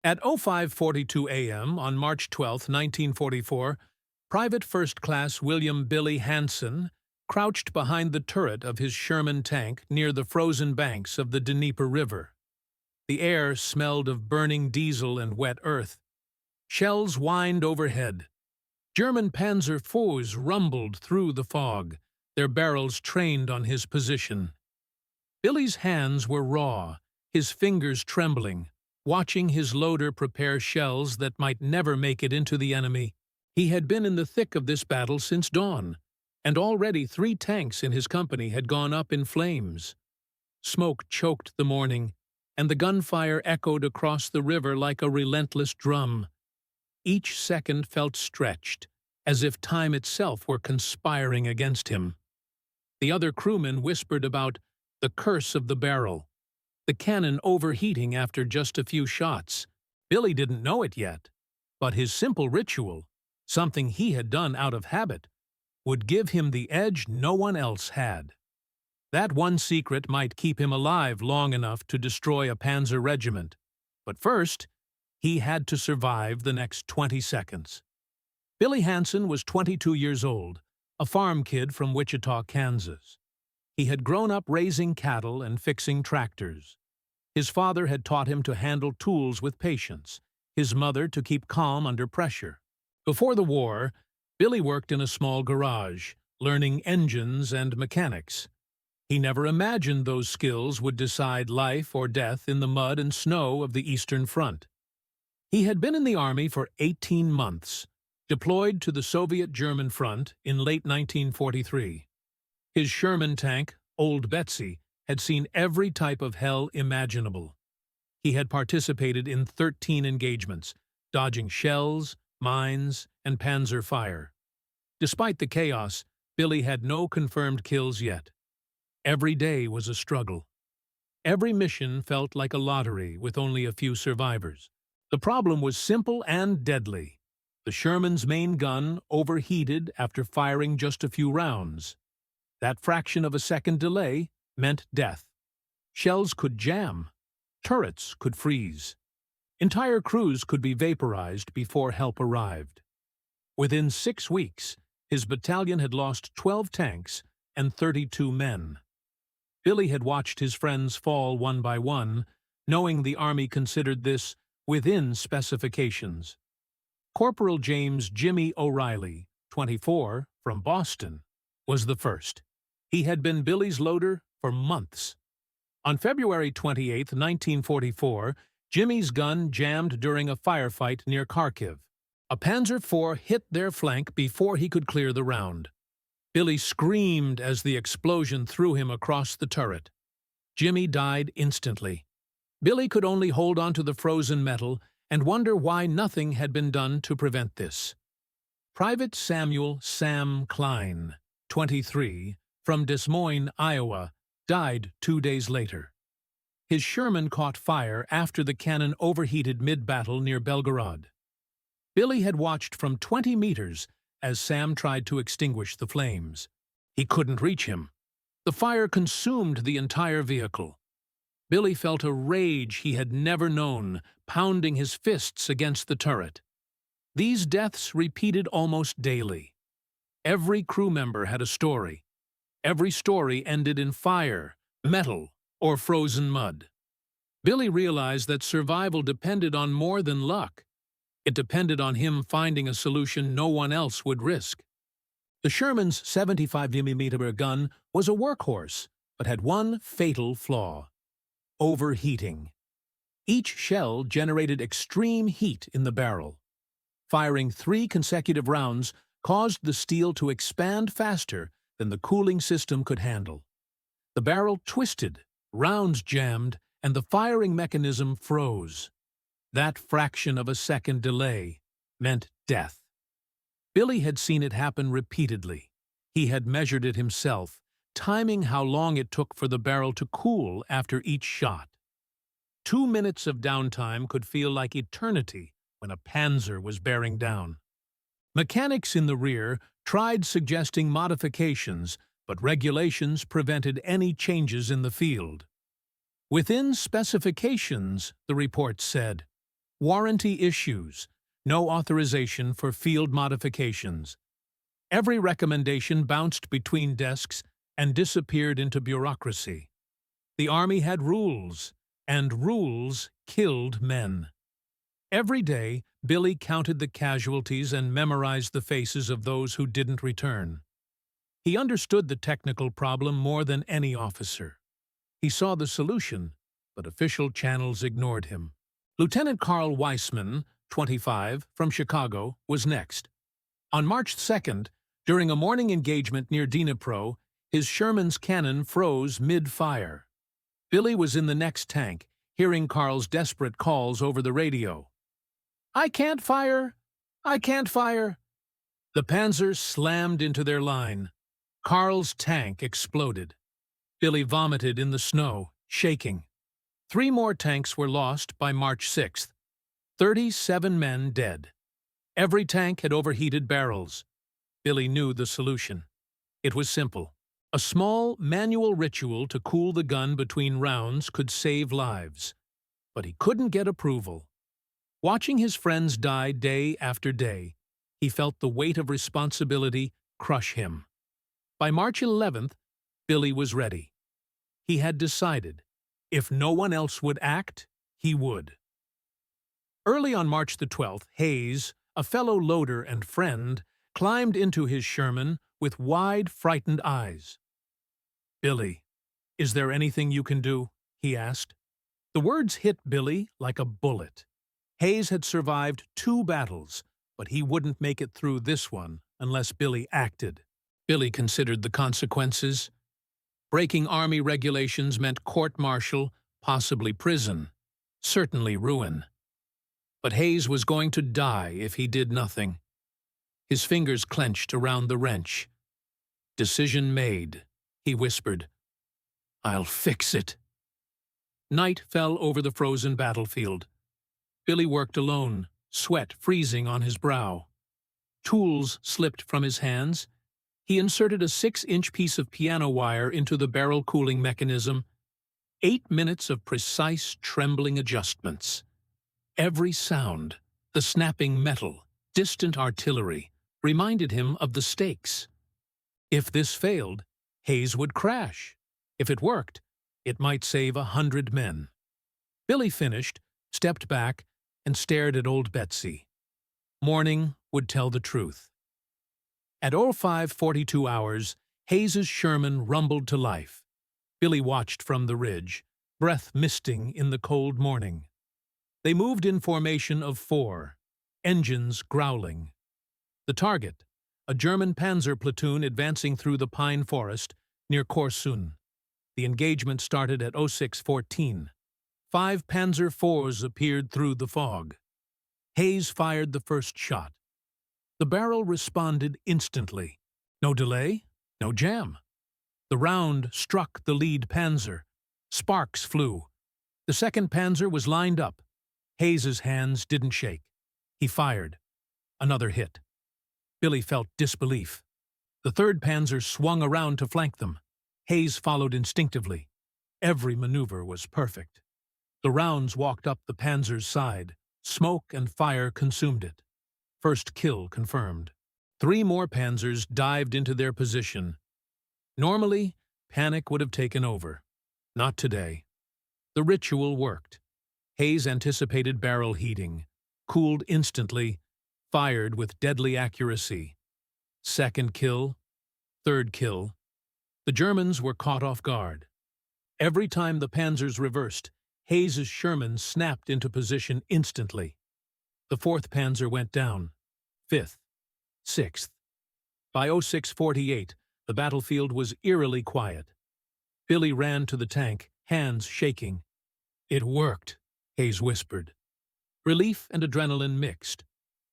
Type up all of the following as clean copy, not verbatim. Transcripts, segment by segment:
At 05:42 a.m. on March 12, 1944, Private First Class William Billy Hansen crouched behind the turret of his Sherman tank near the frozen banks of the Dnieper River. The air smelled of burning diesel and wet earth. Shells whined overhead. German Panzer IVs rumbled through the fog, their barrels trained on his position. Billy's hands were raw, his fingers trembling, watching his loader prepare shells that might never make it into the enemy. He had been in the thick of this battle since dawn, and already 3 tanks in his company had gone up in flames. Smoke choked the morning, and the gunfire echoed across the river like a relentless drum. Each second felt stretched, as if time itself were conspiring against him. The other crewmen whispered about the curse of the barrel, the cannon overheating after just a few shots. Billy didn't know it yet, but his simple ritual, something he had done out of habit, would give him the edge no one else had. That one secret might keep him alive long enough to destroy a Panzer Regiment. But first, he had to survive the next 20 seconds. Billy Hansen was 22 years old, a farm kid from Wichita, Kansas. He had grown up raising cattle and fixing tractors. His father had taught him to handle tools with patience, his mother to keep calm under pressure. Before the war, Billy worked in a small garage, learning engines and mechanics. He never imagined those skills would decide life or death in the mud and snow of the Eastern Front. He had been in the Army for 18 months, deployed to the Soviet-German front in late 1943. His Sherman tank, Old Betsy, had seen every type of hell imaginable. He had participated in 13 engagements, dodging shells, mines, and panzer fire. Despite the chaos, Billy had no confirmed kills yet. Every day was a struggle. Every mission felt like a lottery with only a few survivors. The problem was simple and deadly. The Sherman's main gun overheated after firing just a few rounds. That fraction of a second delay meant death. Shells could jam. Turrets could freeze. Entire crews could be vaporized before help arrived. Within 6 weeks, his battalion had lost 12 tanks and 32 men. Billy had watched his friends fall one by one, knowing the Army considered this within specifications. Corporal James Jimmy O'Reilly, 24, from Boston, was the first. He had been Billy's loader for months. On February 28, 1944, Jimmy's gun jammed during a firefight near Kharkiv. A Panzer IV hit their flank before he could clear the round. Billy screamed as the explosion threw him across the turret. Jimmy died instantly. Billy could only hold onto the frozen metal and wonder why nothing had been done to prevent this. Private Samuel Sam Klein, 23, from Des Moines, Iowa, died 2 days later. His Sherman caught fire after the cannon overheated mid-battle near Belgorod. Billy had watched from 20 meters as Sam tried to extinguish the flames. He couldn't reach him. The fire consumed the entire vehicle. Billy felt a rage he had never known, pounding his fists against the turret. These deaths repeated almost daily. Every crew member had a story. Every story ended in fire, metal, or frozen mud. Billy realized that survival depended on more than luck. It depended on him finding a solution no one else would risk. The Sherman's 75mm gun was a workhorse, but had one fatal flaw: overheating. Each shell generated extreme heat in the barrel. Firing 3 consecutive rounds caused the steel to expand faster than the cooling system could handle. The barrel twisted, rounds jammed, and the firing mechanism froze. That fraction of a second delay meant death. Billy had seen it happen repeatedly. He had measured it himself, timing how long it took for the barrel to cool after each shot. 2 minutes of downtime could feel like eternity when a Panzer was bearing down. Mechanics in the rear tried suggesting modifications, but regulations prevented any changes in the field. Within specifications, the report said, Warranty issues. No authorization for field modifications. Every recommendation bounced between desks and disappeared into bureaucracy. The Army had rules, and rules killed men. Every day, Billy counted the casualties and memorized the faces of those who didn't return. He understood the technical problem more than any officer. He saw the solution, but official channels ignored him. Lieutenant Carl Weissman, 25, from Chicago, was next. On March 2nd, during a morning engagement near Dnieper, his Sherman's cannon froze mid-fire. Billy was in the next tank, hearing Carl's desperate calls over the radio. "I can't fire! I can't fire!" The Panzers slammed into their line. Carl's tank exploded. Billy vomited in the snow, shaking. 3 more tanks were lost by March 6th. 37 men dead. Every tank had overheated barrels. Billy knew the solution. It was simple. A small manual ritual to cool the gun between rounds could save lives. But he couldn't get approval. Watching his friends die day after day, he felt the weight of responsibility crush him. By March 11th, Billy was ready. He had decided, if no one else would act, he would. Early on March the 12th, Hayes, a fellow loader and friend, climbed into his Sherman with wide, frightened eyes. "Billy, is there anything you can do?" he asked. The words hit Billy like a bullet. Hayes had survived 2 battles, but he wouldn't make it through this one unless Billy acted. Billy considered the consequences. Breaking Army regulations meant court-martial, possibly prison, certainly ruin. But Hayes was going to die if he did nothing. His fingers clenched around the wrench. "Decision made," he whispered. "I'll fix it." Night fell over the frozen battlefield. Billy worked alone, sweat freezing on his brow. Tools slipped from his hands. He inserted a 6-inch piece of piano wire into the barrel cooling mechanism. 8 minutes of precise, trembling adjustments. Every sound, the snapping metal, distant artillery, reminded him of the stakes. If this failed, Hayes would crash. If it worked, it might save 100 men. Billy finished, stepped back, and stared at old Betsy. Morning would tell the truth. At 05:42 hours, Hayes's Sherman rumbled to life. Billy watched from the ridge, breath misting in the cold morning. They moved in formation of 4, engines growling. The target, a German Panzer platoon advancing through the pine forest near Korsun. The engagement started at 06:14. 5 Panzer IVs appeared through the fog. Hayes fired the first shot. The barrel responded instantly. No delay, no jam. The round struck the lead Panzer. Sparks flew. The second Panzer was lined up. Hayes's hands didn't shake. He fired. Another hit. Billy felt disbelief. The third Panzer swung around to flank them. Hayes followed instinctively. Every maneuver was perfect. The rounds walked up the Panzer's side. Smoke and fire consumed it. First kill confirmed. 3 more Panzers dived into their position. Normally, panic would have taken over. Not today. The ritual worked. Hayes anticipated barrel heating, cooled instantly, fired with deadly accuracy. Second kill, third kill. The Germans were caught off guard. Every time the Panzers reversed, Hayes's Sherman snapped into position instantly. The 4th Panzer went down. 5th. 6th. By 06:48, the battlefield was eerily quiet. Billy ran to the tank, hands shaking. "It worked," Hayes whispered. Relief and adrenaline mixed,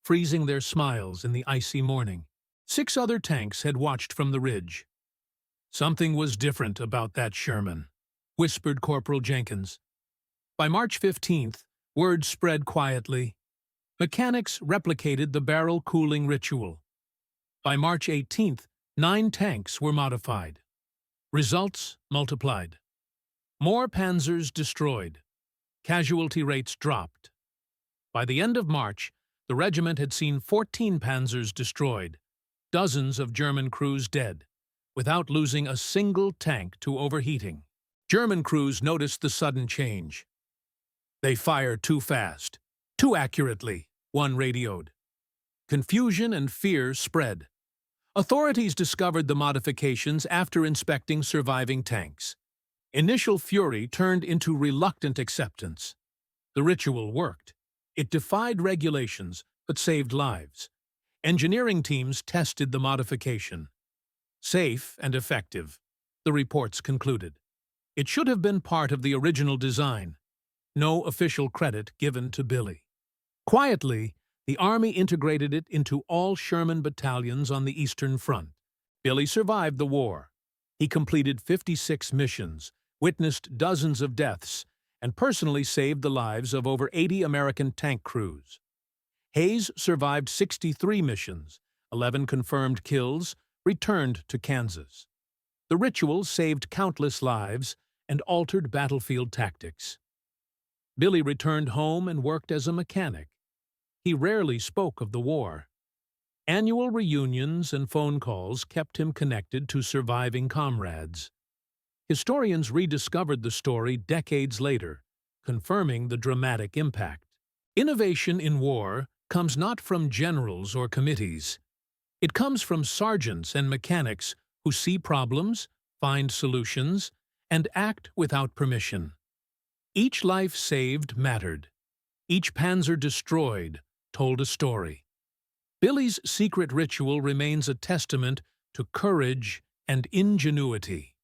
freezing their smiles in the icy morning. 6 other tanks had watched from the ridge. "Something was different about that Sherman," whispered Corporal Jenkins. By March 15th, word spread quietly. Mechanics replicated the barrel cooling ritual. By March 18th, 9 tanks were modified. Results multiplied. More Panzers destroyed. Casualty rates dropped. By the end of March, the regiment had seen 14 panzers destroyed, dozens of German crews dead, without losing a single tank to overheating. German crews noticed the sudden change. "They fire too fast, too accurately," one radioed. Confusion and fear spread. Authorities discovered the modifications after inspecting surviving tanks. Initial fury turned into reluctant acceptance. The ritual worked. It defied regulations, but saved lives. Engineering teams tested the modification. Safe and effective, the reports concluded. It should have been part of the original design. No official credit given to Billy. Quietly, the Army integrated it into all Sherman battalions on the Eastern Front. Billy survived the war. He completed 56 missions, witnessed dozens of deaths, and personally saved the lives of over 80 American tank crews. Hayes survived 63 missions, 11 confirmed kills, returned to Kansas. The ritual saved countless lives and altered battlefield tactics. Billy returned home and worked as a mechanic. He rarely spoke of the war. Annual reunions and phone calls kept him connected to surviving comrades. Historians rediscovered the story decades later, confirming the dramatic impact. Innovation in war comes not from generals or committees. It comes from sergeants and mechanics who see problems, find solutions, and act without permission. Each life saved mattered. Each panzer destroyed told a story. Billy's secret ritual remains a testament to courage and ingenuity.